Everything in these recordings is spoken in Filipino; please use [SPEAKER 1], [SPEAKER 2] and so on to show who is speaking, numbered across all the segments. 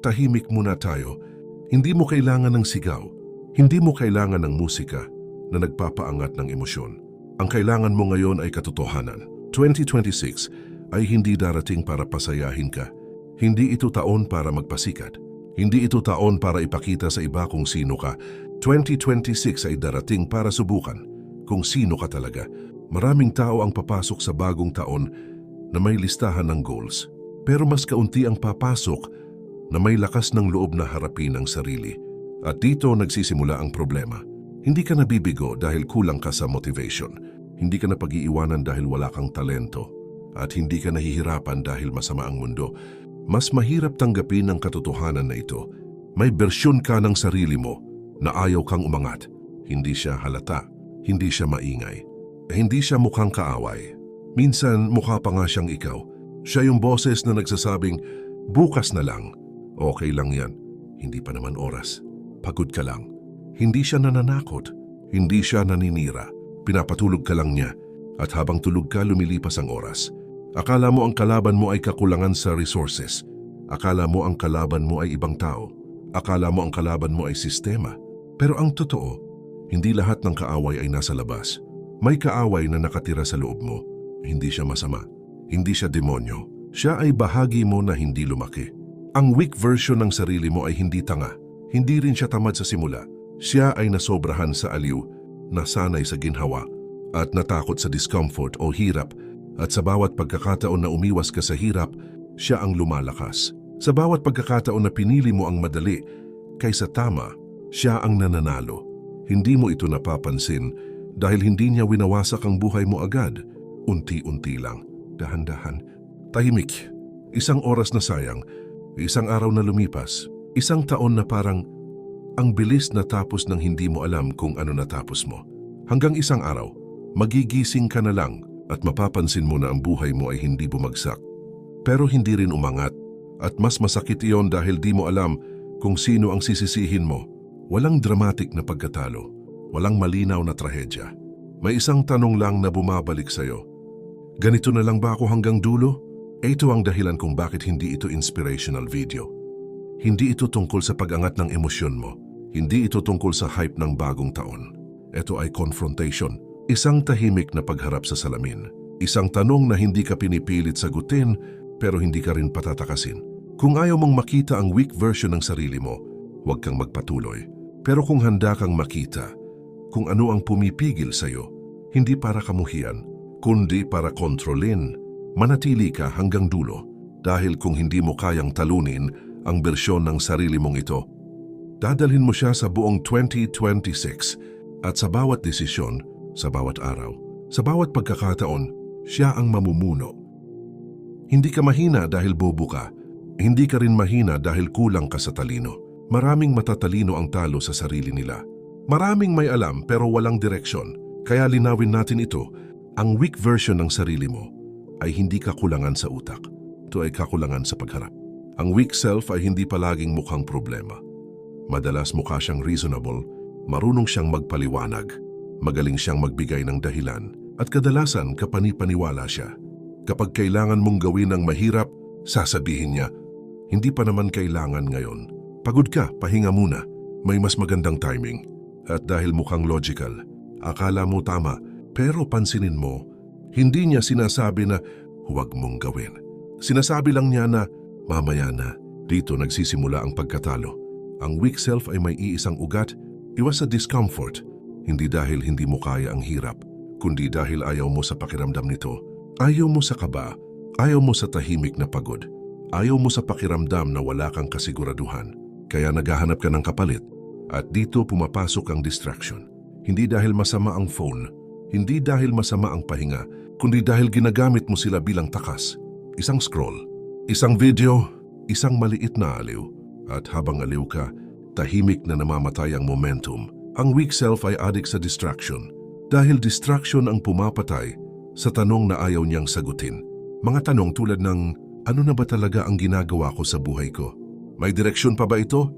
[SPEAKER 1] tahimik muna tayo. Hindi mo kailangan ng sigaw. Hindi mo kailangan ng musika na nagpapaangat ng emosyon. Ang kailangan mo ngayon ay katotohanan. 2026 ay hindi darating para pasayahin ka. Hindi ito taon para magpasikat. Hindi ito taon para ipakita sa iba kung sino ka. 2026 ay darating para subukan kung sino ka talaga. Maraming tao ang papasok sa bagong taon na may listahan ng goals. Pero mas kaunti ang papasok na may lakas ng loob na harapin ang sarili. At dito nagsisimula ang problema. Hindi ka nabibigo dahil kulang ka sa motivation. Hindi ka napag-iiwanan dahil wala kang talento. At hindi ka nahihirapan dahil masama ang mundo. Mas mahirap tanggapin ang katotohanan na ito. May bersyon ka ng sarili mo na ayaw kang umangat. Hindi siya halata. Hindi siya maingay. Hindi siya mukhang kaaway. Minsan mukha pa nga siyang ikaw. Siya yung boses na nagsasabing, bukas na lang. Okay lang yan. Hindi pa naman oras. Pagod ka lang. Hindi siya nananakot. Hindi siya naninira. Pinapatulog ka lang niya. At habang tulog ka, lumilipas ang oras. Akala mo ang kalaban mo ay kakulangan sa resources. Akala mo ang kalaban mo ay ibang tao. Akala mo ang kalaban mo ay sistema. Pero ang totoo, hindi lahat ng kaaway ay nasa labas. May kaaway na nakatira sa loob mo. Hindi siya masama. Hindi siya demonyo. Siya ay bahagi mo na hindi lumaki. Ang weak version ng sarili mo ay hindi tanga. Hindi rin siya tamad sa simula. Siya ay nasobrahan sa aliw, nasanay sa ginhawa, at natakot sa discomfort o hirap. At sa bawat pagkakataon na umiwas ka sa hirap, siya ang lumalakas. Sa bawat pagkakataon na pinili mo ang madali kaysa tama, siya ang nananalo. Hindi mo ito napapansin dahil hindi niya winawasak ang buhay mo agad. Unti-unti lang, dahan-dahan. Tahimik, isang oras na sayang, isang araw na lumipas, isang taon na parang ang bilis natapos ng hindi mo alam kung ano natapos mo. Hanggang isang araw, magigising ka na lang at mapapansin mo na ang buhay mo ay hindi bumagsak. Pero hindi rin umangat at mas masakit iyon dahil di mo alam kung sino ang sisisihin mo. Walang dramatic na pagkatalo, walang malinaw na trahedya. May isang tanong lang na bumabalik sa'yo. Ganito na lang ba ako hanggang dulo? Ito ang dahilan kung bakit hindi ito inspirational video. Hindi ito tungkol sa pag-angat ng emosyon mo. Hindi ito tungkol sa hype ng bagong taon. Ito ay confrontation. Isang tahimik na pagharap sa salamin. Isang tanong na hindi ka pinipilit sagutin pero hindi ka rin patatakasin. Kung ayaw mong makita ang weak version ng sarili mo, huwag kang magpatuloy. Pero kung handa kang makita kung ano ang pumipigil sa'yo, hindi para kamuhian, kundi para kontrolin, manatili ka hanggang dulo. Dahil kung hindi mo kayang talunin ang bersyon ng sarili mong ito, dadalhin mo siya sa buong 2026 at sa bawat desisyon, sa bawat araw, sa bawat pagkakataon, siya ang mamumuno. Hindi ka mahina dahil bobo ka. Hindi ka rin mahina dahil kulang ka sa talino. Maraming matatalino ang talo sa sarili nila. Maraming may alam pero walang direksyon. Kaya linawin natin ito. Ang weak version ng sarili mo ay hindi kakulangan sa utak. Ito ay kakulangan sa pagharap. Ang weak self ay hindi palaging mukhang problema. Madalas mukha siyang reasonable, marunong siyang magpaliwanag, magaling siyang magbigay ng dahilan, at kadalasan kapani-paniwala siya. Kapag kailangan mong gawin ang mahirap, sasabihin niya, hindi pa naman kailangan ngayon. Pagod ka, pahinga muna. May mas magandang timing. At dahil mukhang logical, akala mo tama, pero pansinin mo, hindi niya sinasabi na huwag mong gawin. Sinasabi lang niya na mamaya na. Dito nagsisimula ang pagkatalo. Ang weak self ay may iisang ugat, iwas sa discomfort. Hindi dahil hindi mo kaya ang hirap, kundi dahil ayaw mo sa pakiramdam nito. Ayaw mo sa kaba, ayaw mo sa tahimik na pagod. Ayaw mo sa pakiramdam na wala kang kasiguraduhan. Kaya naghahanap ka ng kapalit. At dito pumapasok ang distraction. Hindi dahil masama ang phone, hindi dahil masama ang pahinga, kundi dahil ginagamit mo sila bilang takas. Isang scroll, isang video, isang maliit na aliw. At habang aliw ka, tahimik na namamatay ang momentum. Ang weak self ay addict sa distraction. Dahil distraction ang pumapatay sa tanong na ayaw niyang sagutin. Mga tanong tulad ng, ano na ba talaga ang ginagawa ko sa buhay ko? May direksyon pa ba ito?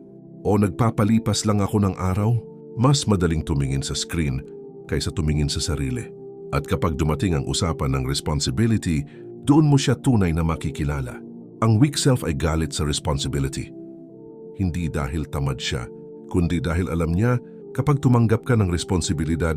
[SPEAKER 1] O nagpapalipas lang ako ng araw? Mas madaling tumingin sa screen kaysa tumingin sa sarili. At kapag dumating ang usapan ng responsibility, doon mo siya tunay na makikilala. Ang weak self ay galit sa responsibility. hindi dahil tamad siya, kundi dahil alam niya kapag tumanggap ka ng responsibilidad,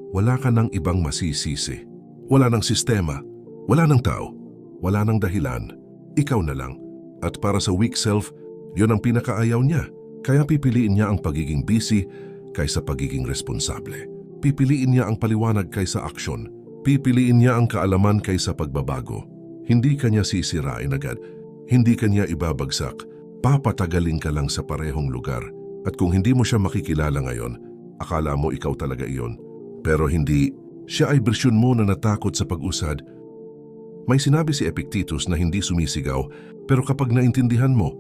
[SPEAKER 1] wala ka ng ibang masisisi. Wala ng sistema, wala ng tao, wala ng dahilan, ikaw na lang. At para sa weak self, yun ang pinakaayaw niya. Kaya pipiliin niya ang pagiging busy kaysa pagiging responsable. Pipiliin niya ang paliwanag kaysa aksyon. Pipiliin niya ang kaalaman kaysa pagbabago. Hindi kanya sisirain agad. Hindi kanya ibabagsak. Papatagaling ka lang sa parehong lugar. At kung hindi mo siya makikilala ngayon, akala mo ikaw talaga iyon. Pero hindi, siya ay bersyon mo na natakot sa pag-usad. May sinabi si Epictetus na hindi sumisigaw, pero kapag naintindihan mo,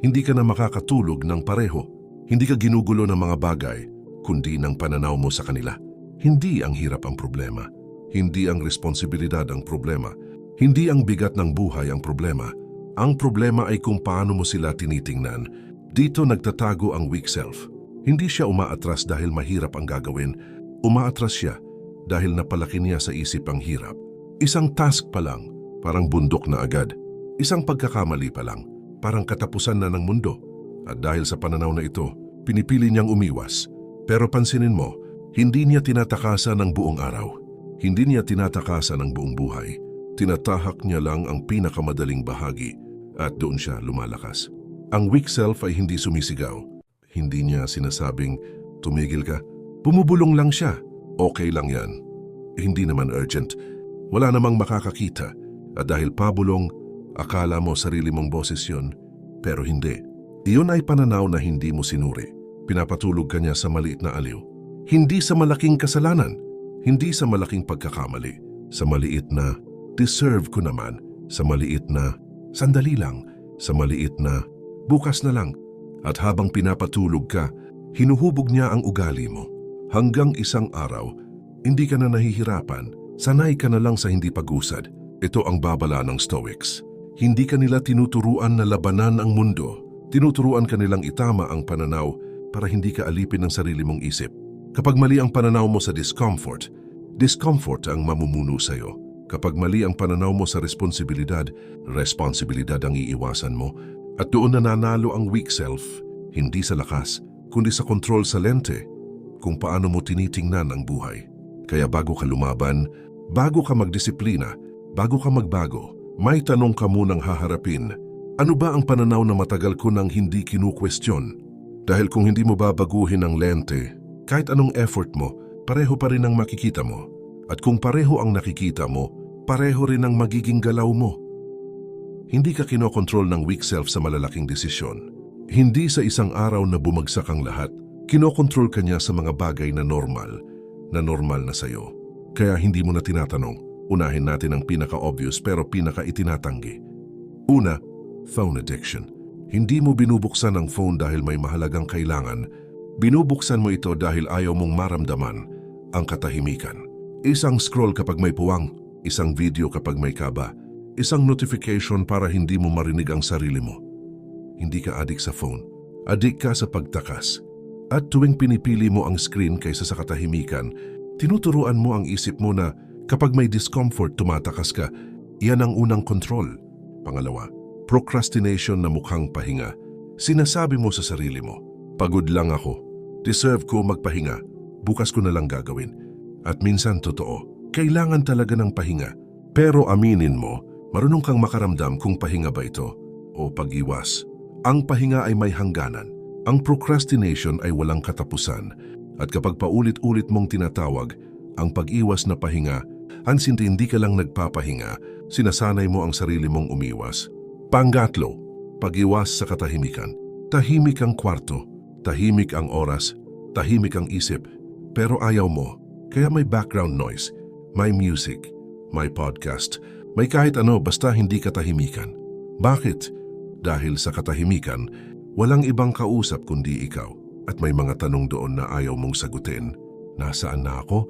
[SPEAKER 1] hindi ka na makakatulog ng pareho. Hindi ka ginugulo ng mga bagay, kundi ng pananaw mo sa kanila. Hindi ang hirap ang problema. Hindi ang responsibilidad ang problema. Hindi ang bigat ng buhay ang problema. Ang problema ay kung paano mo sila tinitingnan. Dito nagtatago ang weak self. Hindi siya umaatras dahil mahirap ang gagawin. Umaatras siya dahil napalaki niya sa isip ang hirap. Isang task pa lang, parang bundok na agad. Isang pagkakamali pa lang, parang katapusan na ng mundo. At dahil sa pananaw na ito, pinipili niyang umiwas. Pero pansinin mo, hindi niya tinatakasan ng buong araw. Hindi niya tinatakasan ng buong buhay. Tinatahak niya lang ang pinakamadaling bahagi at doon siya lumalakas. Ang weak self ay hindi sumisigaw. Hindi niya sinasabing, tumigil ka. Bumubulong lang siya. Okay lang yan. Hindi naman urgent. Wala namang makakakita. At dahil pabulong, akala mo sarili mong boses yun, pero hindi. Iyon ay pananaw na hindi mo sinuri. Pinapatulog ka niya sa maliit na aliw. Hindi sa malaking kasalanan. Hindi sa malaking pagkakamali. Sa maliit na, deserve ko naman. Sa maliit na, sandali lang. Sa maliit na, bukas na lang. At habang pinapatulog ka, hinuhubog niya ang ugali mo. Hanggang isang araw, hindi ka na nahihirapan. Sanay ka na lang sa hindi pag-usad. Ito ang babala ng Stoics. Hindi ka nila tinuturuan na labanan ang mundo. Tinuturuan ka nilang itama ang pananaw para hindi ka alipin ng sarili mong isip. Kapag mali ang pananaw mo sa discomfort, discomfort ang mamumuno sa'yo. Kapag mali ang pananaw mo sa responsibilidad, responsibilidad ang iiwasan mo. At doon nananalo ang weak self, hindi sa lakas, kundi sa kontrol sa lente, kung paano mo tinitingnan ang buhay. Kaya bago ka lumaban, bago ka magdisiplina, bago ka magbago, may tanong ka munang haharapin. Ano ba ang pananaw na matagal ko nang hindi kinukwestiyon? Dahil kung hindi mo babaguhin ang lente, kahit anong effort mo, pareho pa rin ang makikita mo. At kung pareho ang nakikita mo, pareho rin ang magiging galaw mo. Hindi ka kinokontrol ng weak self sa malalaking desisyon. Hindi sa isang araw na bumagsak ang lahat, kinokontrol ka niya sa mga bagay na normal na sa'yo. Kaya hindi mo na tinatanong. Unahin natin ang pinaka-obvious pero pinaka-itinatanggi. Una, phone addiction. Hindi mo binubuksan ang phone dahil may mahalagang kailangan. Binubuksan mo ito dahil ayaw mong maramdaman ang katahimikan. Isang scroll kapag may puwang, isang video kapag may kaba, isang notification para hindi mo marinig ang sarili mo. Hindi ka adik sa phone. Adik ka sa pagtakas. At tuwing pinipili mo ang screen kaysa sa katahimikan, tinuturuan mo ang isip mo na kapag may discomfort tumatakas ka, iyan ang unang control. Pangalawa, procrastination na mukhang pahinga. Sinasabi mo sa sarili mo, pagod lang ako, deserve ko magpahinga, bukas ko na lang gagawin. At minsan totoo, kailangan talaga ng pahinga. Pero aminin mo, marunong kang makaramdam kung pahinga ba ito o pag-iwas. Ang pahinga ay may hangganan. Ang procrastination ay walang katapusan. At kapag paulit-ulit mong tinatawag, ang pag-iwas na pahinga, hindi ka lang nagpapahinga, sinasanay mo ang sarili mong umiwas. Pangatlo, pag-iwas sa katahimikan. Tahimik ang kwarto, tahimik ang oras, tahimik ang isip, pero ayaw mo. Kaya may background noise, may music, may podcast, may kahit ano basta hindi katahimikan. Bakit? Dahil sa katahimikan, walang ibang kausap kundi ikaw. At may mga tanong doon na ayaw mong sagutin. Nasaan na ako?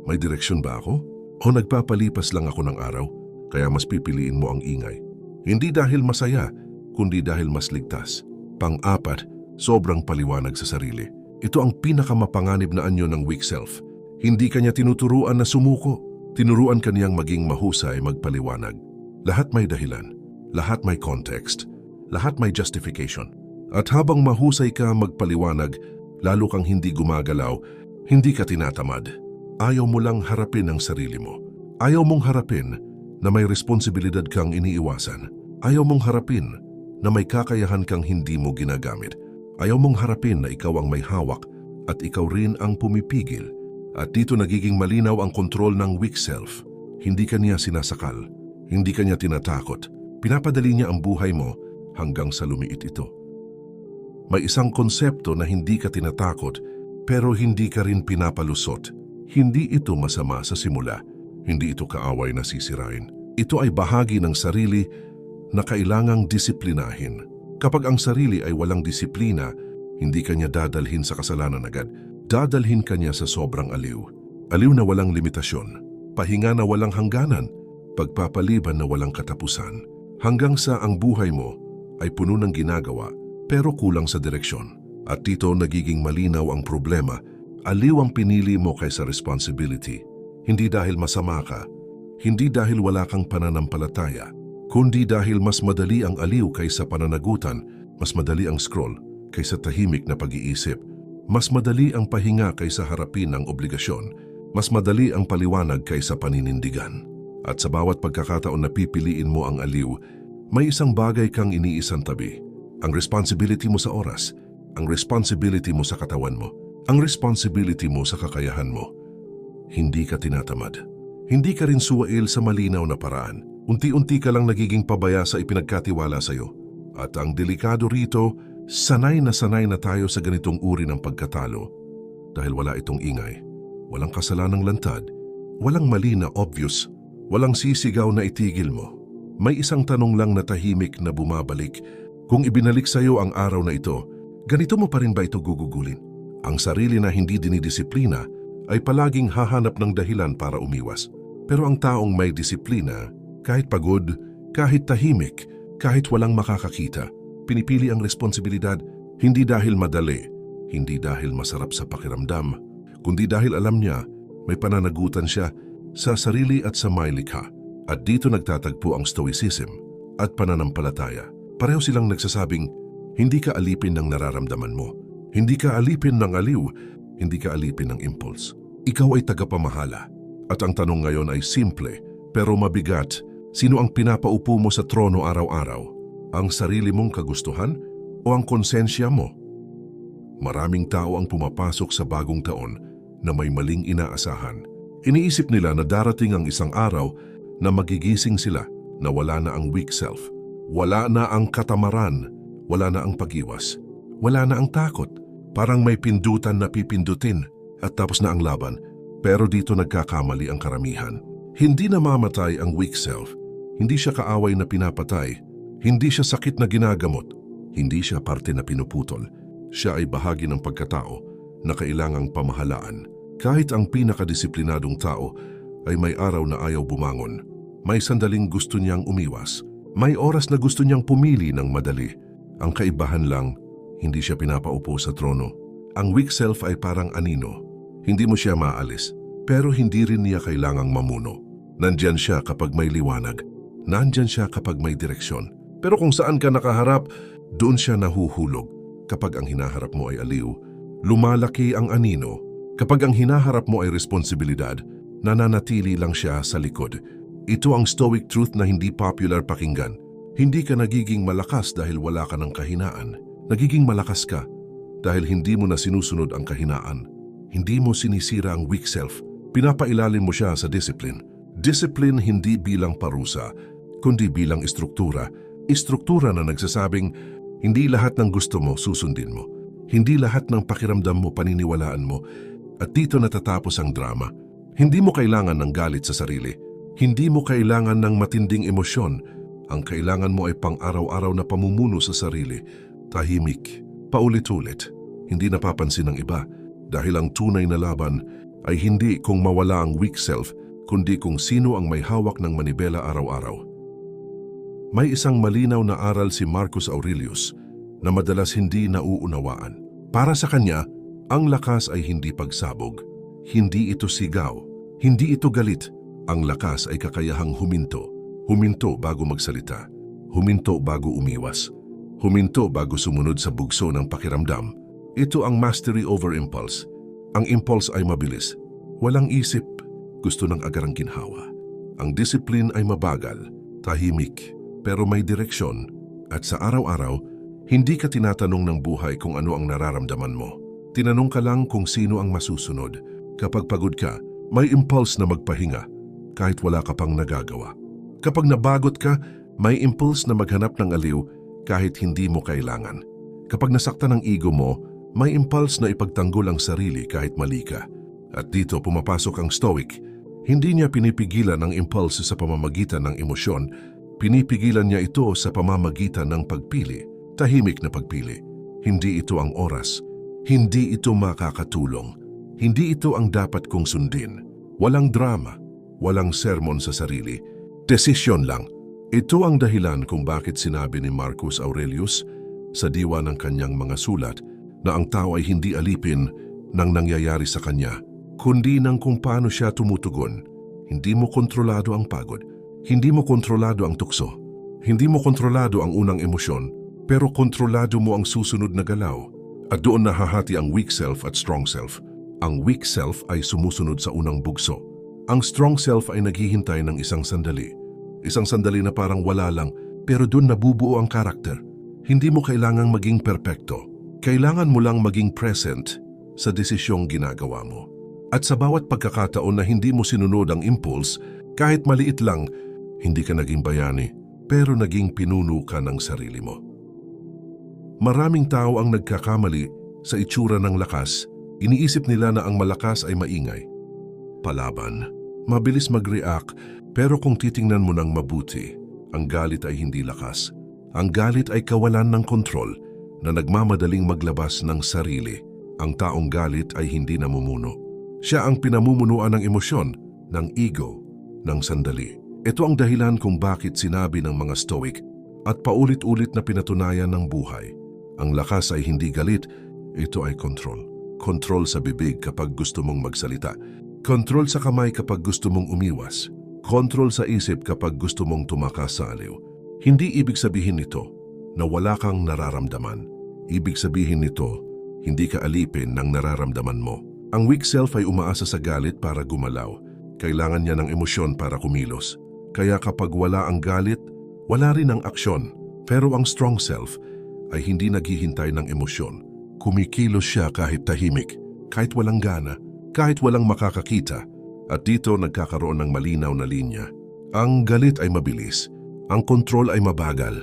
[SPEAKER 1] May direksyon ba ako? O nagpapalipas lang ako ng araw? Kaya mas pipiliin mo ang ingay. Hindi dahil masaya, kundi dahil mas ligtas. Pang-apat, sobrang paliwanag sa sarili. Ito ang pinakamapanganib na anyo ng weak self. Hindi kanya tinuturuan na sumuko. Tinuruan kaniyang maging mahusay magpaliwanag. Lahat may dahilan. Lahat may context. Lahat may justification. At habang mahusay ka magpaliwanag, lalo kang hindi gumagalaw, hindi ka tinatamad. Ayaw mo lang harapin ang sarili mo. Ayaw mong harapin na may responsibilidad kang iniiwasan. Ayaw mong harapin na may kakayahan kang hindi mo ginagamit. Ayaw mong harapin na ikaw ang may hawak at ikaw rin ang pumipigil. At dito nagiging malinaw ang kontrol ng weak self. Hindi ka niya sinasakal, hindi ka niya tinatakot. Pinapadali niya ang buhay mo hanggang sa lumiit ito. May isang konsepto na hindi ka tinatakot pero hindi ka rin pinapalusot. Hindi ito masama sa simula. Hindi ito kaaway na sisirain. Ito ay bahagi ng sarili na kailangang disiplinahin. Kapag ang sarili ay walang disiplina, hindi ka niya dadalhin sa kasalanan agad. Dadalhin ka niya sa sobrang aliw. Aliw na walang limitasyon. Pahinga na walang hangganan. Pagpapaliban na walang katapusan. Hanggang sa ang buhay mo ay puno ng ginagawa pero kulang sa direksyon. At dito nagiging malinaw ang problema. Aliw ang pinili mo kaysa responsibility. Hindi dahil masama ka, hindi dahil wala kang pananampalataya, kundi dahil mas madali ang aliw kaysa pananagutan, mas madali ang scroll kaysa tahimik na pag-iisip, mas madali ang pahinga kaysa harapin ang obligasyon, mas madali ang paliwanag kaysa paninindigan. At sa bawat pagkakataon na pipiliin mo ang aliw, may isang bagay kang iniisang tabi. Ang responsibility mo sa oras, ang responsibility mo sa katawan mo, ang responsibility mo sa kakayahan mo. Hindi ka tinatamad. Hindi ka rin suwail sa malinaw na paraan. Unti-unti ka lang nagiging pabaya sa ipinagkatiwala sa iyo. At ang delikado rito, sanay na tayo sa ganitong uri ng pagkatalo. Dahil wala itong ingay, walang kasalanang lantad, walang mali na obvious, walang sisigaw na itigil mo. May isang tanong lang na tahimik na bumabalik. Kung ibinalik sa iyo ang araw na ito, ganito mo pa rin ba ito gugugulin? Ang sarili na hindi dinidisiplina ay palaging hahanap ng dahilan para umiwas. Pero ang taong may disiplina, kahit pagod, kahit tahimik, kahit walang makakakita, pinipili ang responsibilidad hindi dahil madali, hindi dahil masarap sa pakiramdam, kundi dahil alam niya may pananagutan siya sa sarili at sa may likha. At dito nagtatagpo ang stoicism at pananampalataya. Pareho silang nagsasabing, hindi ka alipin ng nararamdaman mo. Hindi ka alipin ng aliw, hindi ka alipin ng impulse. Ikaw ay tagapamahala. At ang tanong ngayon ay simple, pero mabigat. Sino ang pinapaupo mo sa trono araw-araw? Ang sarili mong kagustuhan o ang konsensya mo? Maraming tao ang pumapasok sa bagong taon na may maling inaasahan. Iniisip nila na darating ang isang araw na magigising sila na wala na ang weak self. Wala na ang katamaran, wala na ang pag-iwas, wala na ang takot. Parang may pindutan na pipindutin at tapos na ang laban. Pero dito nagkakamali ang karamihan. Hindi namamatay ang weak self. Hindi siya kaaway na pinapatay. Hindi siya sakit na ginagamot. Hindi siya parte na pinuputol. Siya ay bahagi ng pagkatao na kailangang pamahalaan. Kahit ang pinakadisiplinadong tao ay may araw na ayaw bumangon. May sandaling gusto niyang umiwas. May oras na gusto niyang pumili ng madali. Ang kaibahan lang, hindi siya pinapaupo sa trono. Ang weak self ay parang anino. Hindi mo siya maalis, pero hindi rin niya kailangang mamuno. Nandyan siya kapag may liwanag. Nandyan siya kapag may direksyon. Pero kung saan ka nakaharap, doon siya nahuhulog. Kapag ang hinaharap mo ay aliw, lumalaki ang anino. Kapag ang hinaharap mo ay responsibilidad, nananatili lang siya sa likod. Ito ang stoic truth na hindi popular pakinggan. Hindi ka nagiging malakas dahil wala ka ng kahinaan. Nagiging malakas ka dahil hindi mo na sinusunod ang kahinaan. Hindi mo sinisira ang weak self. Pinapailalim mo siya sa discipline. Discipline hindi bilang parusa, kundi bilang istruktura. Istruktura na nagsasabing, hindi lahat ng gusto mo susundin mo. Hindi lahat ng pakiramdam mo paniniwalaan mo. At dito natatapos ang drama. Hindi mo kailangan ng galit sa sarili. Hindi mo kailangan ng matinding emosyon. Ang kailangan mo ay pang-araw-araw na pamumuno sa sarili. Tahimik, paulit-ulit, hindi napapansin ng iba. Dahil ang tunay na laban ay hindi kung mawala ang weak self, kundi kung sino ang may hawak ng manibela araw-araw. May isang malinaw na aral si Marcus Aurelius na madalas hindi nauunawaan. Para sa kanya, ang lakas ay hindi pagsabog. Hindi ito sigaw. Hindi ito galit. Ang lakas ay kakayahang huminto. Huminto bago magsalita. Huminto bago umiwas. Huminto bago sumunod sa bugso ng pakiramdam. Ito ang mastery over impulse. Ang impulse ay mabilis. Walang isip. Gusto ng agarang ginhawa. Ang discipline ay mabagal, tahimik, pero may direksyon. At sa araw-araw, hindi ka tinatanong ng buhay kung ano ang nararamdaman mo. Tinanong ka lang kung sino ang masusunod. Kapag pagod ka, may impulse na magpahinga, kahit wala ka pang nagagawa. Kapag nabagot ka, may impulse na maghanap ng aliw kahit hindi mo kailangan. Kapag nasaktan ang ego mo, may impulse na ipagtanggol ang sarili kahit mali ka. At dito pumapasok ang Stoic. Hindi niya pinipigilan ang impulse sa pamamagitan ng emosyon. Pinipigilan niya ito sa pamamagitan ng pagpili, tahimik na pagpili. Hindi ito ang oras. Hindi ito makakatulong. Hindi ito ang dapat kong sundin. Walang drama, walang sermon sa sarili. Desisyon lang. Ito ang dahilan kung bakit sinabi ni Marcus Aurelius sa diwa ng kanyang mga sulat na ang tao ay hindi alipin ng nangyayari sa kanya, kundi ng kung paano siya tumutugon. Hindi mo kontrolado ang pagod. Hindi mo kontrolado ang tukso. Hindi mo kontrolado ang unang emosyon, pero kontrolado mo ang susunod na galaw. At doon nahahati ang weak self at strong self. Ang weak self ay sumusunod sa unang bugso. Ang strong self ay naghihintay ng isang sandali. Isang sandali na parang wala lang, pero doon nabubuo ang karakter. Hindi mo kailangang maging perpekto. Kailangan mo lang maging present sa desisyong ginagawa mo. At sa bawat pagkakataon na hindi mo sinunod ang impulse, kahit maliit lang, hindi ka naging bayani, pero naging pinuno ka ng sarili mo. Maraming tao ang nagkakamali sa itsura ng lakas. Iniisip nila na ang malakas ay maingay. Palaban, mabilis mag-react, pero kung titingnan mo ng mabuti, ang galit ay hindi lakas. Ang galit ay kawalan ng kontrol na nagmamadaling maglabas ng sarili. Ang taong galit ay hindi namumuno. Siya ang pinamumunuan ng emosyon, ng ego, ng sandali. Ito ang dahilan kung bakit sinabi ng mga Stoic at paulit-ulit na pinatunayan ng buhay. Ang lakas ay hindi galit, ito ay kontrol. Kontrol sa bibig kapag gusto mong magsalita. Kontrol sa kamay kapag gusto mong umiwas. Kontrol sa isip kapag gusto mong tumakas sa aliw. Hindi ibig sabihin nito na wala kang nararamdaman. Ibig sabihin nito, hindi ka alipin ng nararamdaman mo. Ang weak self ay umaasa sa galit para gumalaw. Kailangan niya ng emosyon para kumilos. Kaya kapag wala ang galit, wala rin ang aksyon. Pero ang strong self ay hindi naghihintay ng emosyon. Kumikilos siya kahit tahimik, kahit walang gana, kahit walang makakakita. At dito nagkakaroon ng malinaw na linya. Ang galit ay mabilis. Ang kontrol ay mabagal.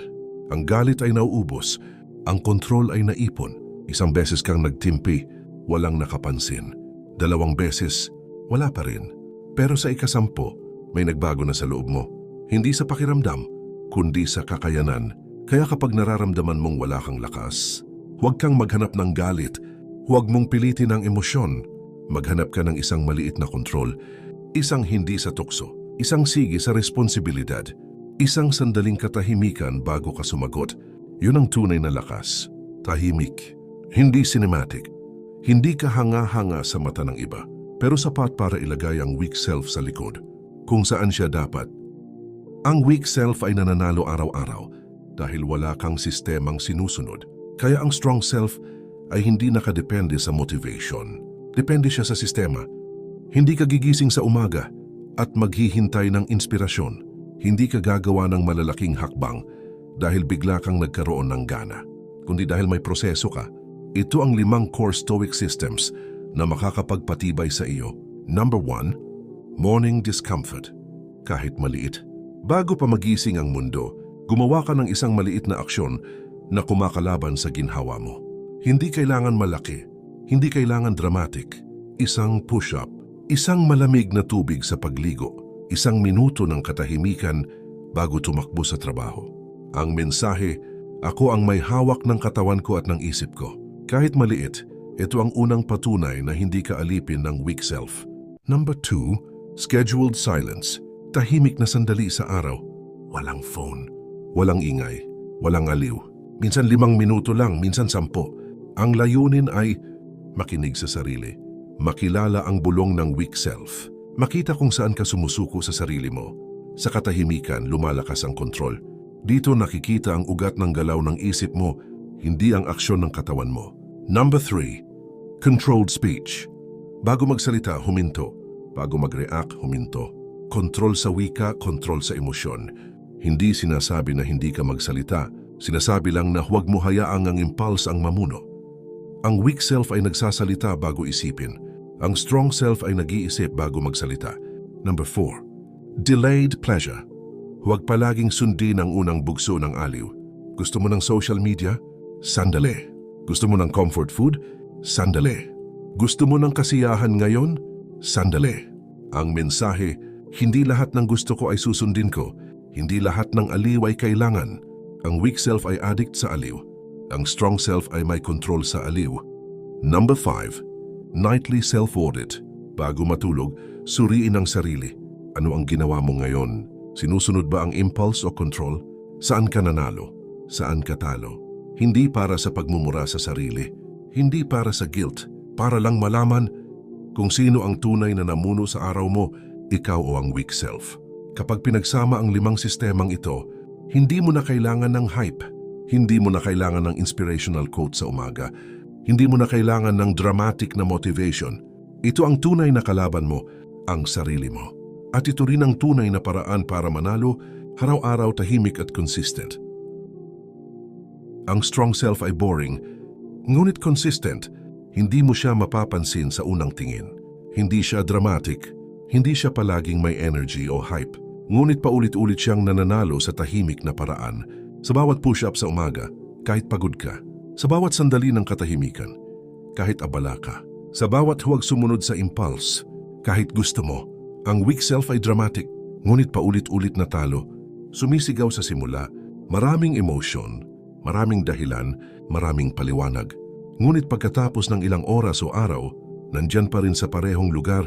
[SPEAKER 1] Ang galit ay nauubos. Ang kontrol ay naipon. Isang beses kang nagtimpi, walang nakapansin. 2 beses, wala pa rin. Pero sa ika-10, may nagbago na sa loob mo. Hindi sa pakiramdam, kundi sa kakayanan. Kaya kapag nararamdaman mong wala kang lakas, huwag kang maghanap ng galit. Huwag mong pilitin ang emosyon. Maghanap ka ng isang maliit na kontrol. Isang hindi sa tukso. Isang sige sa responsibilidad. Isang sandaling katahimikan bago ka sumagot. Yun ang tunay na lakas. Tahimik. Hindi cinematic. Hindi ka hanga-hanga sa mata ng iba. Pero sapat para ilagay ang weak self sa likod. Kung saan siya dapat. Ang weak self ay nananalo araw-araw dahil wala kang sistemang sinusunod. Kaya ang strong self ay hindi nakadepende sa motivation. Depende siya sa sistema. Hindi ka gigising sa umaga at maghihintay ng inspirasyon. Hindi ka gagawa ng malalaking hakbang dahil bigla kang nagkaroon ng gana, kundi dahil may proseso ka. Ito ang 5 core Stoic systems na makakapagpatibay sa iyo. Number 1, morning discomfort. Kahit maliit. Bago pa magising ang mundo, gumawa ka ng isang maliit na aksyon na kumakalaban sa ginhawa mo. Hindi kailangan malaki. Hindi kailangan dramatic. Isang push-up, isang malamig na tubig sa pagligo, isang minuto ng katahimikan bago tumakbo sa trabaho. Ang mensahe, ako ang may hawak ng katawan ko at ng isip ko. Kahit maliit, ito ang unang patunay na hindi ka alipin ng weak self. Number 2, scheduled silence. Tahimik na sandali sa araw. Walang phone, walang ingay, walang aliw. Minsan 5 minuto lang, minsan 10. Ang layunin ay makinig sa sarili. Makilala ang bulong ng weak self. Makita kung saan ka sumusuko sa sarili mo. Sa katahimikan, lumalakas ang kontrol. Dito nakikita ang ugat ng galaw ng isip mo, hindi ang aksyon ng katawan mo. Number 3. Controlled speech. Bago magsalita, huminto. Bago mag-react, huminto. Kontrol sa wika, kontrol sa emosyon. Hindi sinasabi na hindi ka magsalita. Sinasabi lang na huwag mo hayaang ang impulse ang mamuno. Ang weak self ay nagsasalita bago isipin. Ang strong self ay nag-iisip bago magsalita. Number 4. Delayed pleasure. Huwag palaging sundin ang unang bugso ng aliw. Gusto mo ng social media? Sandali. Gusto mo ng comfort food? Sandali. Gusto mo ng kasiyahan ngayon? Sandali. Ang mensahe, hindi lahat ng gusto ko ay susundin ko. Hindi lahat ng aliw ay kailangan. Ang weak self ay addict sa aliw. Ang strong self ay may control sa aliw. Number 5. Nightly self-audit. Bago matulog, suriin ang sarili. Ano ang ginawa mo ngayon? Sinusunod ba ang impulse o control? Saan ka nanalo? Saan ka talo? Hindi para sa pagmumura sa sarili. Hindi para sa guilt. Para lang malaman kung sino ang tunay na namuno sa araw mo, ikaw o ang weak self. Kapag pinagsama ang 5 sistemang ito, hindi mo na kailangan ng hype. Hindi mo na kailangan ng inspirational quote sa umaga. Hindi mo na kailangan ng dramatic na motivation. Ito ang tunay na kalaban mo, ang sarili mo. At ito rin ang tunay na paraan para manalo, araw-araw tahimik at consistent. Ang strong self ay boring, ngunit consistent. Hindi mo siya mapapansin sa unang tingin. Hindi siya dramatic, hindi siya palaging may energy o hype. Ngunit paulit-ulit siyang nananalo sa tahimik na paraan. Sa bawat push-up sa umaga, kahit pagod ka. Sa bawat sandali ng katahimikan, kahit abala ka. Sa bawat huwag sumunod sa impulse, kahit gusto mo. Ang weak self ay dramatic, ngunit paulit-ulit na talo. Sumisigaw sa simula, maraming emotion, maraming dahilan, maraming paliwanag. Ngunit pagkatapos ng ilang oras o araw, nandyan pa rin sa parehong lugar,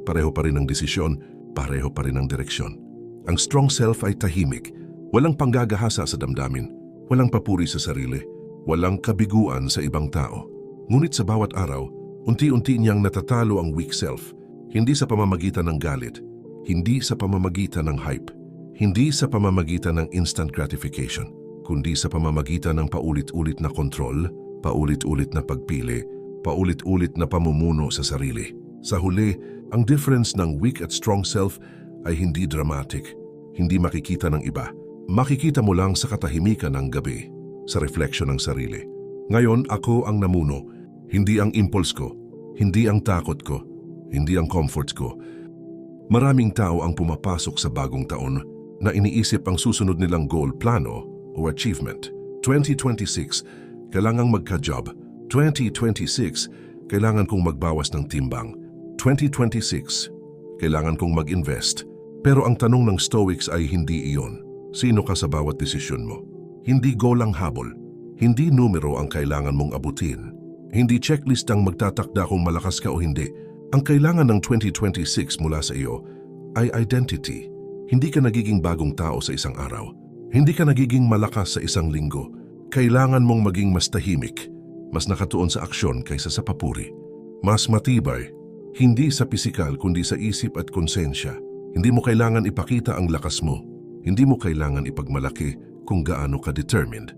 [SPEAKER 1] pareho pa rin ang desisyon, pareho pa rin ang direksyon. Ang strong self ay tahimik, walang panggagahasa sa damdamin, walang papuri sa sarili, walang kabiguan sa ibang tao. Ngunit sa bawat araw, unti-unti niyang natatalo ang weak self. Hindi sa pamamagitan ng galit, hindi sa pamamagitan ng hype, hindi sa pamamagitan ng instant gratification, kundi sa pamamagitan ng paulit-ulit na kontrol, paulit-ulit na pagpili, paulit-ulit na pamumuno sa sarili. Sa huli, ang difference ng weak at strong self ay hindi dramatic, hindi makikita ng iba. Makikita mo lang sa katahimikan ng gabi, sa reflection ng sarili. Ngayon, ako ang namuno, hindi ang impulse ko, hindi ang takot ko, hindi ang comfort ko. Maraming tao ang pumapasok sa bagong taon na iniisip ang susunod nilang goal, plano o achievement. 2026, kailangang magka-job. 2026, kailangan kong magbawas ng timbang. 2026, kailangan kong mag-invest. Pero ang tanong ng Stoics ay hindi iyon. Sino ka sa bawat desisyon mo? Hindi goal ang habol. Hindi numero ang kailangan mong abutin. Hindi checklist ang magtatakda kung malakas ka o hindi. Ang kailangan ng 2026 mula sa iyo ay identity. Hindi ka nagiging bagong tao sa isang araw. Hindi ka nagiging malakas sa isang linggo. Kailangan mong maging mas tahimik, mas nakatuon sa aksyon kaysa sa papuri. Mas matibay, hindi sa pisikal kundi sa isip at konsensya. Hindi mo kailangan ipakita ang lakas mo. Hindi mo kailangan ipagmalaki kung gaano ka determined.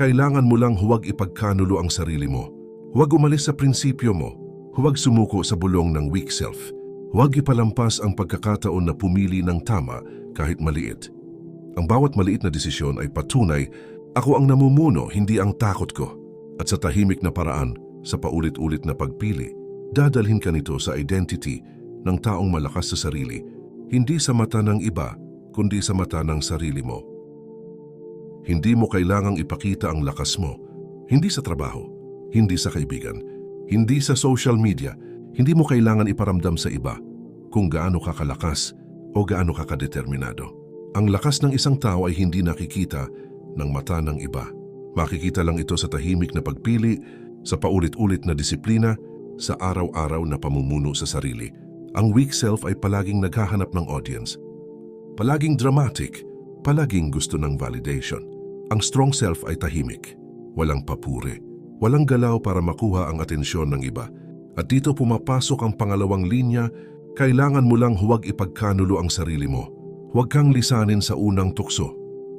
[SPEAKER 1] Kailangan mo lang huwag ipagkanulo ang sarili mo. Huwag umalis sa prinsipyo mo. Huwag sumuko sa bulong ng weak self. Huwag ipalampas ang pagkakataon na pumili ng tama kahit maliit. Ang bawat maliit na desisyon ay patunay, ako ang namumuno, hindi ang takot ko. At sa tahimik na paraan, sa paulit-ulit na pagpili, dadalhin ka nito sa identity ng taong malakas sa sarili, hindi sa mata ng iba, kundi sa mata ng sarili mo. Hindi mo kailangang ipakita ang lakas mo, hindi sa trabaho, hindi sa kaibigan, hindi sa social media. Hindi mo kailangan iparamdam sa iba kung gaano ka kalakas o gaano ka kadeterminado. Ang lakas ng isang tao ay hindi nakikita ng mata ng iba. Makikita lang ito sa tahimik na pagpili, sa paulit-ulit na disiplina, sa araw-araw na pamumuno sa sarili. Ang weak self ay palaging naghahanap ng audience. Palaging dramatic, palaging gusto ng validation. Ang strong self ay tahimik, walang papuri, walang galaw para makuha ang atensyon ng iba. At dito pumapasok ang pangalawang linya, kailangan mo lang huwag ipagkanulo ang sarili mo. Huwag kang lisanin sa unang tukso.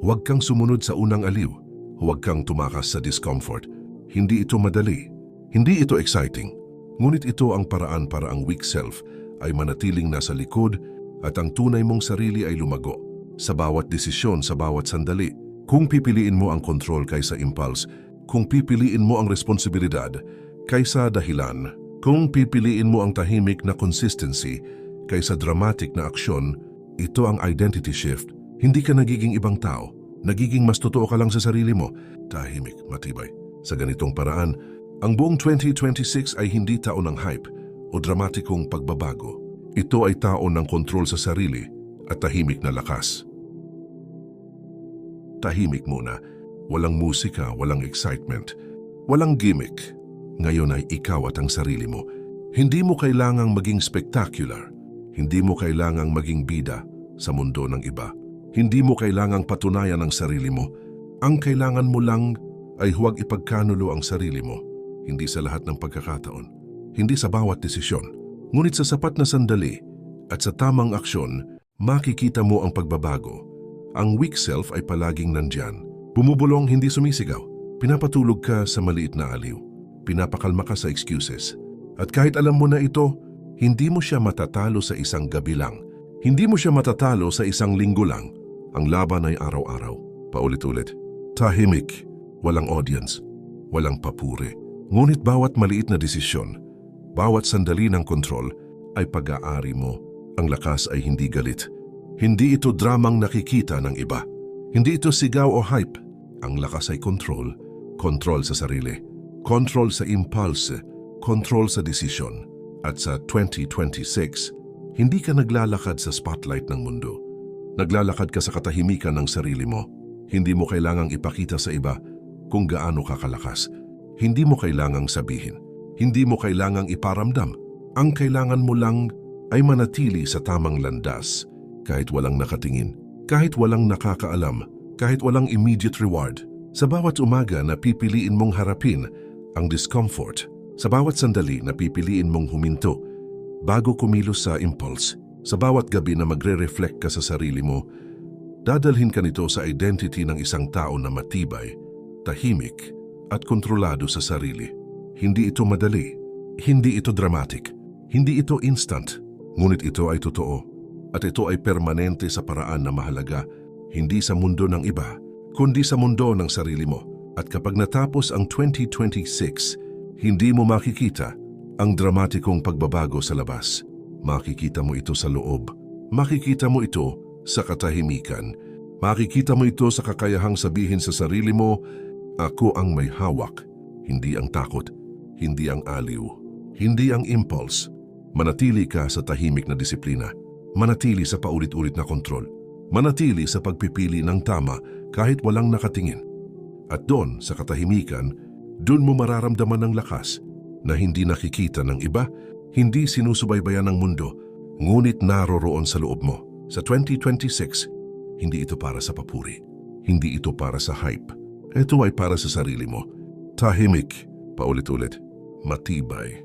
[SPEAKER 1] Huwag kang sumunod sa unang aliw. Huwag kang tumakas sa discomfort. Hindi ito madali. Hindi ito exciting. Ngunit ito ang paraan para ang weak self ay manatiling nasa likod at ang tunay mong sarili ay lumago. Sa bawat desisyon, sa bawat sandali, kung pipiliin mo ang control kaysa impulse, kung pipiliin mo ang responsibilidad kaysa dahilan, kung pipiliin mo ang tahimik na consistency kaysa dramatic na aksyon, ito ang identity shift. Hindi ka nagiging ibang tao. Nagiging mas totoo ka lang sa sarili mo. Tahimik, matibay. Sa ganitong paraan, ang buong 2026 ay hindi taon ng hype o dramatikong pagbabago. Ito ay taon ng kontrol sa sarili at tahimik na lakas. Tahimik muna. Walang musika, walang excitement, walang gimmick. Ngayon ay ikaw at ang sarili mo. Hindi mo kailangang maging spectacular. Hindi mo kailangang maging bida sa mundo ng iba. Hindi mo kailangang patunayan ang sarili mo. Ang kailangan mo lang ay huwag ipagkanulo ang sarili mo. Hindi sa lahat ng pagkakataon. Hindi sa bawat desisyon. Ngunit sa sapat na sandali at sa tamang aksyon, makikita mo ang pagbabago. Ang weak self ay palaging nandyan. Bumubulong, hindi sumisigaw. Pinapatulog ka sa maliit na aliw. Pinapakalma ka sa excuses. At kahit alam mo na ito, hindi mo siya matatalo sa isang gabi lang. Hindi mo siya matatalo sa isang linggo lang. Ang laban ay araw-araw, paulit-ulit. Tahimik, walang audience, walang papuri. Ngunit bawat maliit na desisyon, bawat sandali ng kontrol ay pag-aari mo. Ang lakas ay hindi galit. Hindi ito dramang nakikita ng iba. Hindi ito sigaw o hype. Ang lakas ay control. Control sa sarili. Control sa impulse. Control sa desisyon. At sa 2026, hindi ka naglalakad sa spotlight ng mundo. Naglalakad ka sa katahimikan ng sarili mo. Hindi mo kailangang ipakita sa iba kung gaano ka kalakas. Hindi mo kailangang sabihin. Hindi mo kailangang iparamdam. Ang kailangan mo lang ay manatili sa tamang landas. Kahit walang nakatingin. Kahit walang nakakaalam. Kahit walang immediate reward. Sa bawat umaga na pipiliin mong harapin ang discomfort. Sa bawat sandali na pipiliin mong huminto bago kumilos sa impulse. Sa bawat gabi na magre-reflect ka sa sarili mo, dadalhin ka nito sa identity ng isang tao na matibay, tahimik, at kontrolado sa sarili. Hindi ito madali. Hindi ito dramatic. Hindi ito instant. Ngunit ito ay totoo. At ito ay permanente sa paraan na mahalaga. Hindi sa mundo ng iba, kundi sa mundo ng sarili mo. At kapag natapos ang 2026, hindi mo makikita ang dramatikong pagbabago sa labas. Makikita mo ito sa loob. Makikita mo ito sa katahimikan. Makikita mo ito sa kakayahang sabihin sa sarili mo, ako ang may hawak, hindi ang takot, hindi ang aliw, hindi ang impulse. Manatili ka sa tahimik na disiplina. Manatili sa paulit-ulit na kontrol. Manatili sa pagpipili ng tama kahit walang nakatingin. At doon, sa katahimikan, doon mo mararamdaman ng lakas na hindi nakikita ng iba, hindi sinusubaybayan ng mundo, ngunit naroroon sa loob mo. Sa 2026, hindi ito para sa papuri. Hindi ito para sa hype. Ito ay para sa sarili mo. Tahimik, paulit-ulit, matibay,